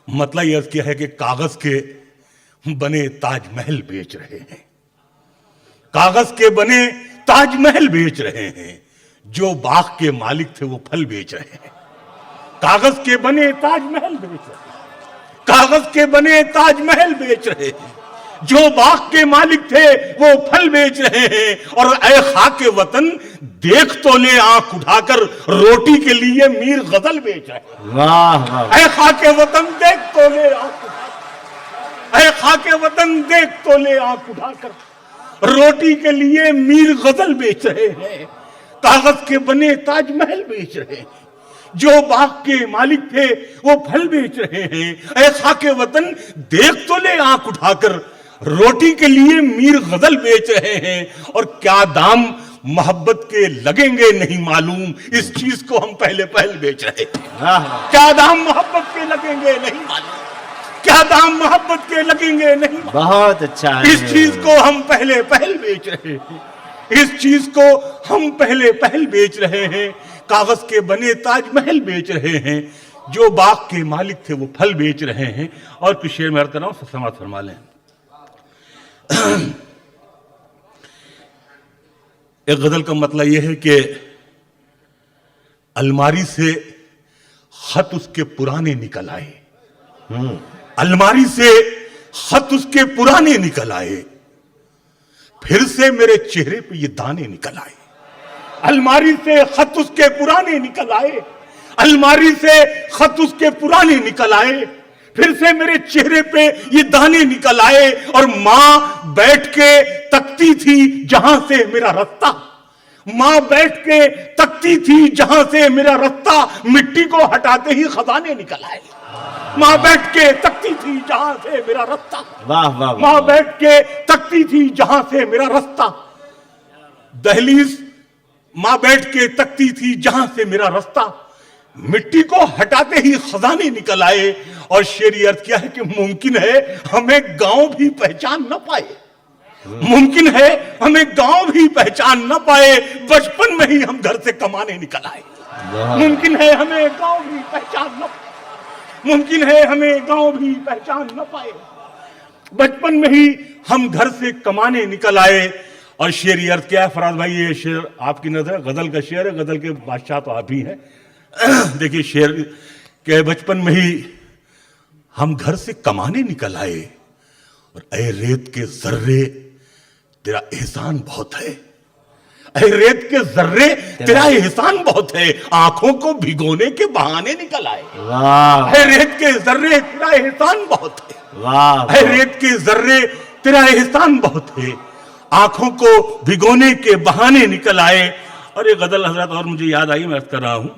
مطلب یہ کیا ہے کہ کاغذ کے بنے تاج محل بیچ رہے ہیں، کاغذ کے بنے تاج محل بیچ رہے ہیں، جو باغ کے مالک تھے وہ پھل بیچ رہے ہیں۔ کاغذ کے بنے تاج محل بیچ رہے ہیں، کاغذ کے بنے تاج محل بیچ رہے ہیں، جو باغ کے مالک تھے وہ پھل بیچ رہے ہیں۔ اور اے خاک وطن دیکھ تو لے آنکھ اٹھا کر، روٹی کے لیے میر غزل بیچ رہے ہیں۔ واہ واہ، اے خاک وطن دیکھ تو لے آنکھ اٹھا کر، اے خاک وطن دیکھ تو لے آنکھ اٹھا کر، روٹی کے لیے میر غزل بیچ رہے ہیں، کاغذ کے بنے تاج محل بیچ رہے ہیں، جو باغ کے مالک تھے وہ پھل بیچ رہے ہیں۔ اے خاک وطن دیکھ تو لے آنکھ اٹھا کر، روٹی کے لیے میر غزل بیچ رہے ہیں۔ اور کیا دام محبت کے لگیں گے نہیں معلوم، اس چیز کو ہم پہلے بیچ رہے ہیں۔ کیا دام محبت کے لگیں گے نہیں معلوم، کیا دام محبت کے لگیں گے نہیں معلوم، بہت اچھا ہے، اس چیز کو ہم پہلے بیچ رہے ہیں، اس چیز کو ہم پہلے بیچ رہے ہیں۔ کاغذ کے بنے تاج محل بیچ رہے ہیں، جو باغ کے مالک تھے وہ پھل بیچ رہے ہیں۔ اور کچھ شعر میں عرض کر رہا ہوں، سماعت فرما لیں۔ ایک غزل کا مطلب یہ ہے کہ الماری سے خط اس کے پرانے نکل آئے، الماری سے خط اس کے پرانے نکل آئے، پھر سے میرے چہرے پہ یہ دانے نکل آئے۔ الماری سے خط اس کے پرانے نکل آئے، الماری سے خط اس کے پرانے نکل آئے، پھر سے میرے چہرے پہ یہ دانے نکل آئے۔ اور ماں بیٹھ کے تکتی تھی جہاں سے میرا رستہ، ماں بیٹھ کے تکتی تھی جہاں سے میرا رستہ، مٹی کو ہٹاتے ہی خزانے نکل آئے۔ ماں بیٹھ کے تکتی تھی جہاں سے میرا رستہ، واہ واہ، ماں بیٹھ کے تکتی تھی جہاں سے میرا رستہ، دہلیز ماں بیٹھ کے تکتی تھی جہاں سے میرا رستہ، مٹی کو ہٹاتے ہی خزانے نکل آئے۔ اور شعر یہ عرض کیا ہے کہ ممکن ہے ہمیں گاؤں بھی پہچان نہ پائے، ممکن ہے ہمیں گاؤں بھی پہچان نہ پائے، بچپن میں ہی ہم گھر سے کمانے نکل آئے۔ ممکن ہے ہمیں گاؤں بھی پہچان نہ پائے، ممکن ہے ہمیں گاؤں بھی پہچان نہ پائے، بچپن میں ہی ہم گھر سے کمانے نکل آئے۔ اور شعر یہ عرض کیا ہے فراز بھائی، یہ شعر آپ کی نظر غزل کا شعر ہے، غزل کے بادشاہ تو آپ ہی ہیں۔ دیکھیے شعر کہ بچپن میں ہی ہم گھر سے کمانے نکل آئے، اور اے ریت کے ذرے تیرا احسان بہت ہے، اے ریت کے ذرے تیرا احسان بہت ہے، آنکھوں کو بھگونے کے بہانے نکل آئے۔ اے ریت کے ذرے تیرا احسان بہت ہے، اے ریت کے ذرے تیرا احسان بہت ہے، آنکھوں کو بھگونے کے بہانے نکل آئے۔ اور ایک غزل حضرات اور مجھے یاد آئی، میں عرض کر رہا ہوں،